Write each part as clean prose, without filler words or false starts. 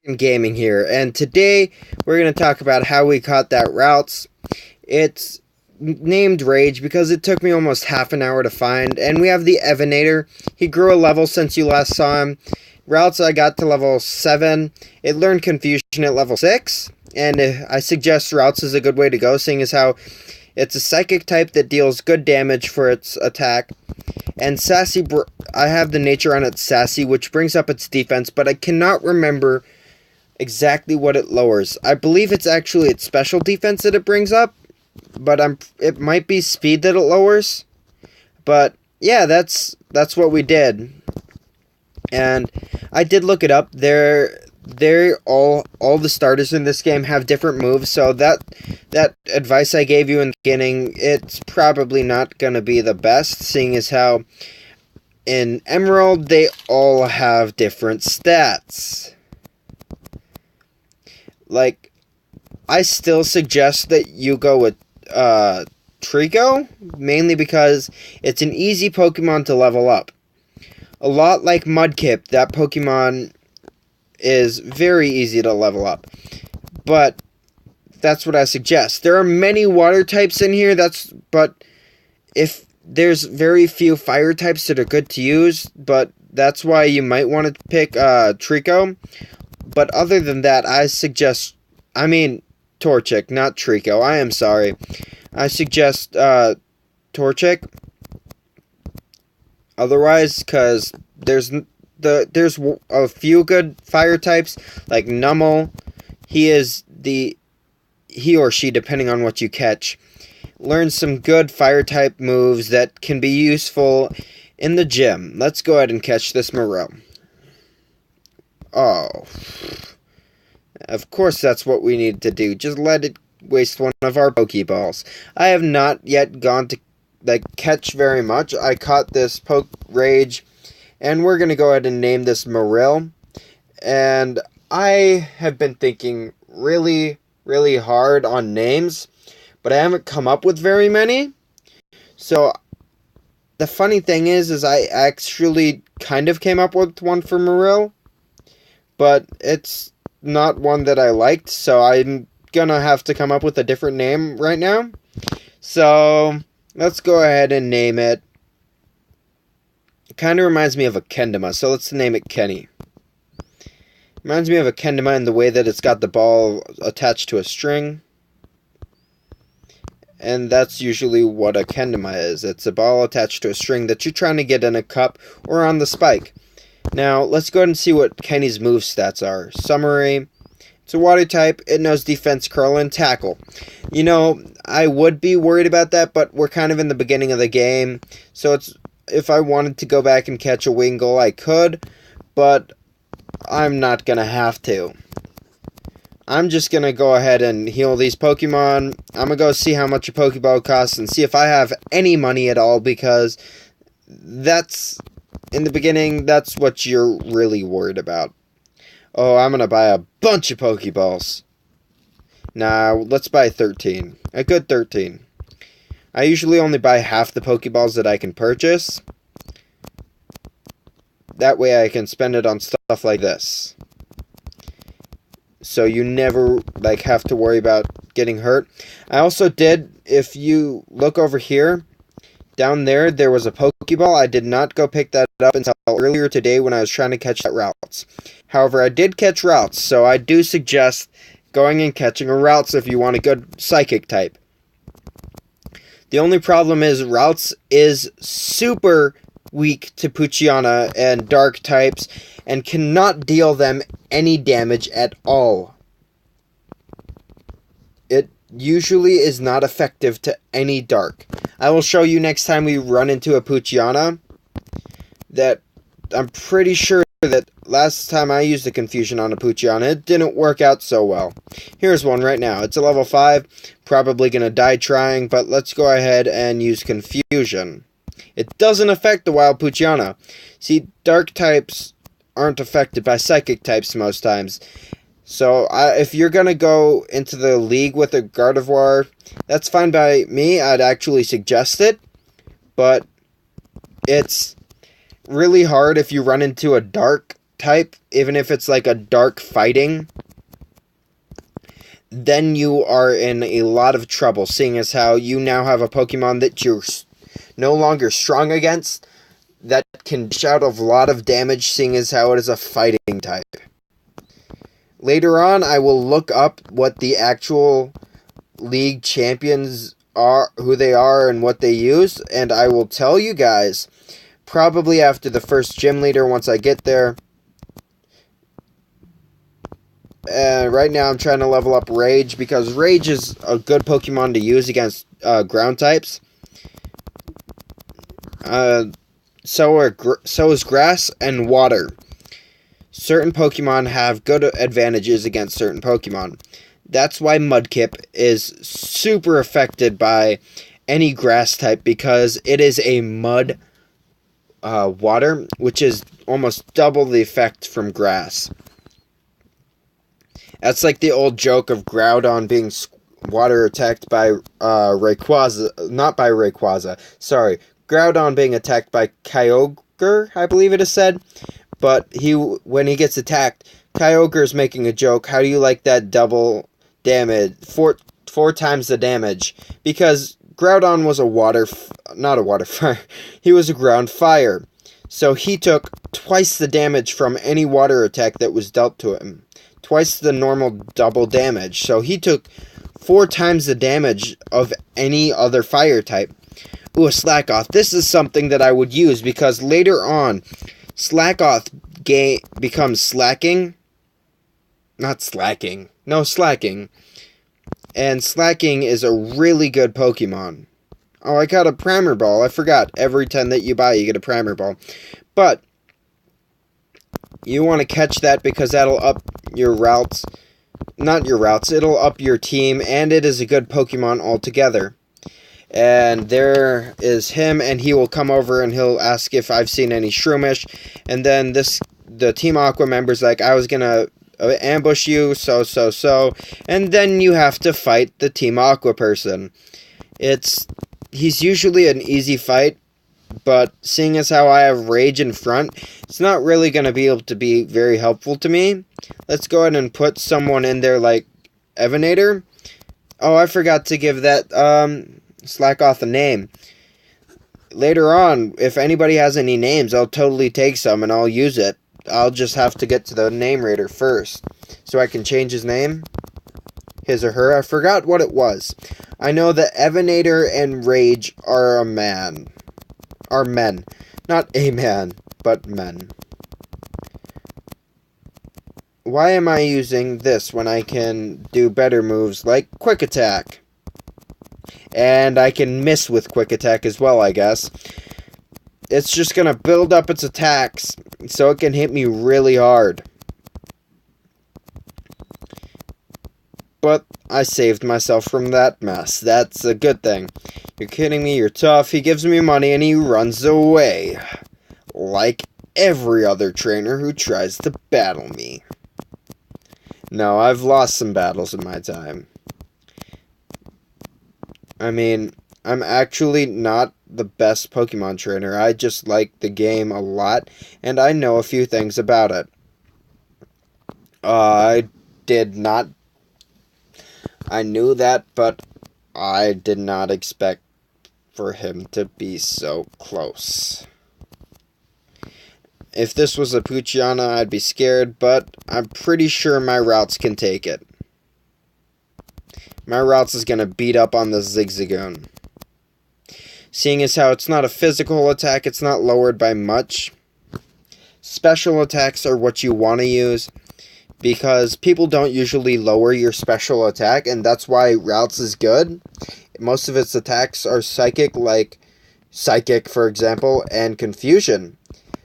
Gaming here, and today we're going to talk about how we caught that Routes. It's named Rage because it took me almost half an hour to find, and we have the Evanator. He grew a level since you last saw him. Routes I got to level 7. It learned Confusion at level 6, and I suggest Routes is a good way to go, seeing as how it's a psychic type that deals good damage for its attack. And Sassy, I have the nature on its Sassy, which brings up its defense, but I cannot remember exactly what it lowers. I believe it's actually its special defense that it brings up, but it might be speed that it lowers. But yeah, that's what we did. And I did look it up. They're all the starters in this game have different moves, so that advice I gave you in the beginning, it's probably not going to be the best, seeing as how in Emerald they all have different stats. Like, I still suggest that you go with Trico, mainly because it's an easy Pokemon to level up. A lot like Mudkip, that Pokemon is very easy to level up. But that's what I suggest. There are many water types in here, but if there's very few fire types that are good to use, but that's why you might want to pick Trico. But other than that, Torchic, not Trico. I am sorry. I suggest Torchic. Otherwise, because there's a few good fire types, like Numel. He or she, depending on what you catch, learns some good fire type moves that can be useful in the gym. Let's go ahead and catch this Morel. Oh, of course that's what we need to do. Just let it waste one of our Pokeballs. I have not yet gone to catch very much. I caught this Rage, and we're going to go ahead and name this Morel. And I have been thinking really, really hard on names, but I haven't come up with very many. So the funny thing is I actually kind of came up with one for Morel, but it's not one that I liked, so I'm gonna have to come up with a different name right now. So let's go ahead and name it. It kind of reminds me of a Kendama, so let's name it Kenny. Reminds me of a Kendama in the way that it's got the ball attached to a string. And that's usually what a Kendama is. It's a ball attached to a string that you're trying to get in a cup or on the spike. Now, let's go ahead and see what Kenny's move stats are. Summary. It's a water type. It knows defense, curl, and tackle. You know, I would be worried about that, but we're kind of in the beginning of the game. So if I wanted to go back and catch a Wingull, I could. But I'm not going to have to. I'm just going to go ahead and heal these Pokemon. I'm going to go see how much a Pokeball costs and see if I have any money at all, because in the beginning, that's what you're really worried about. Oh, I'm going to buy a bunch of Pokeballs. Now, let's buy 13. A good 13. I usually only buy half the Pokeballs that I can purchase. That way I can spend it on stuff like this. So you never have to worry about getting hurt. I also did, if you look over here, down there was a Pokeball. I did not go pick that up until earlier today when I was trying to catch that Routes. However, I did catch Routes, so I do suggest going and catching a Routes if you want a good Psychic type. The only problem is Routes is super weak to Poochyena and Dark types and cannot deal them any damage at all. It usually is not effective to any Dark. I will show you next time we run into a Poochyena that I'm pretty sure that last time I used the Confusion on a Poochyena, it didn't work out so well. Here's one right now. It's a level 5, probably going to die trying, but let's go ahead and use Confusion. It doesn't affect the wild Poochyena. See, Dark types aren't affected by Psychic types most times. So, if you're going to go into the league with a Gardevoir, that's fine by me. I'd actually suggest it. But it's really hard if you run into a Dark type, even if it's like a dark fighting, then you are in a lot of trouble, seeing as how you now have a Pokemon that you're no longer strong against, that can dish out a lot of damage, seeing as how it is a fighting type. Later on, I will look up what the actual league champions are, who they are, and what they use, and I will tell you guys, probably after the first gym leader, once I get there. Right now I'm trying to level up Rage, because Rage is a good Pokemon to use against ground types. So is Grass and Water. Certain Pokemon have good advantages against certain Pokemon. That's why Mudkip is super affected by any grass type, because it is a mud water, which is almost double the effect from grass. That's like the old joke of Groudon being water attacked by Rayquaza. Not by Rayquaza. Sorry. Groudon being attacked by Kyogre, I believe it is said. But when he gets attacked, Kyogre is making a joke. How do you like that double damage? Four times the damage. Because Groudon was not a water fire. He was a ground fire. So he took twice the damage from any water attack that was dealt to him. Twice the normal double damage. So he took 4 times the damage of any other fire type. Ooh, a Slackoth. This is something that I would use, because later on, Slackoth becomes Slacking. Not Slacking. No, Slacking. And Slacking is a really good Pokemon. Oh, I got a Primer Ball. I forgot. Every 10 that you buy, you get a Primer Ball. But you want to catch that, because that'll up your routes. Not your routes. It'll up your team, and it is a good Pokemon altogether. And there is him, and he will come over and he'll ask if I've seen any Shroomish. And then the Team Aqua member's like, I was gonna ambush you, so. And then you have to fight the Team Aqua person. He's usually an easy fight, but seeing as how I have Rage in front, it's not really going to be able to be very helpful to me. Let's go ahead and put someone in there like Evenator. Oh, I forgot to give that Slackoth a name. Later on, if anybody has any names, I'll totally take some and I'll use it. I'll just have to get to the name raider first, so I can change his name. His or her. I forgot what it was. I know that Evenator and Rage are men. Not a man, but men. Why am I using this when I can do better moves like Quick Attack? And I can miss with Quick Attack as well, I guess. It's just going to build up its attacks so it can hit me really hard. But I saved myself from that mess. That's a good thing. You're kidding me, you're tough. He gives me money and he runs away. Like every other trainer who tries to battle me. No, I've lost some battles in my time. I mean, I'm actually not the best Pokemon trainer. I just like the game a lot, and I know a few things about it. I knew that, but I did not expect for him to be so close. If this was a Poochyena, I'd be scared, but I'm pretty sure my routes can take it. My routes is going to beat up on the Zigzagoon. Seeing as how it's not a physical attack, it's not lowered by much. Special attacks are what you want to use, because people don't usually lower your special attack, and that's why routes is good. Most of its attacks are psychic, like Psychic, for example, and Confusion.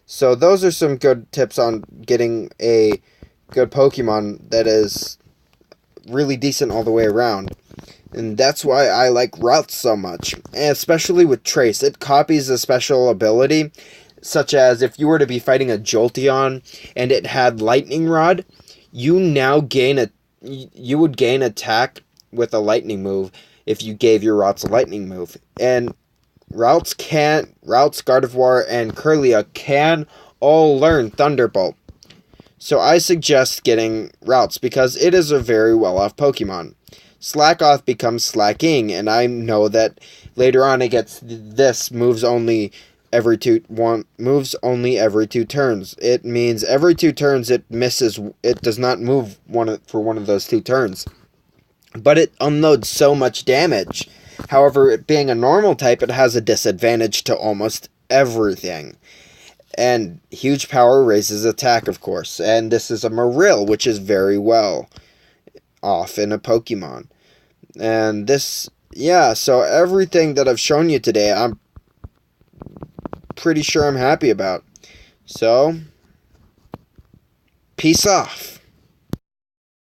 So those are some good tips on getting a good Pokemon that is really decent all the way around. And that's why I like routes so much. And especially with Trace. It copies a special ability, such as if you were to be fighting a Jolteon and it had Lightning Rod, you would gain attack with a lightning move if you gave your routes a lightning move. And routes, Gardevoir, and Kirlia can all learn Thunderbolt. So I suggest getting Routes because it is a very well-off Pokemon. Slack Off becomes Slacking, and I know that later on it gets this moves only every two turns. It means every 2 turns it does not move for one of those 2 turns. But it unloads so much damage. However, it being a normal type, it has a disadvantage to almost everything. And huge power raises attack, of course. And this is a Marill, which is very well off in a Pokemon. And this, yeah, so everything that I've shown you today, I'm pretty sure I'm happy about. So, peace off.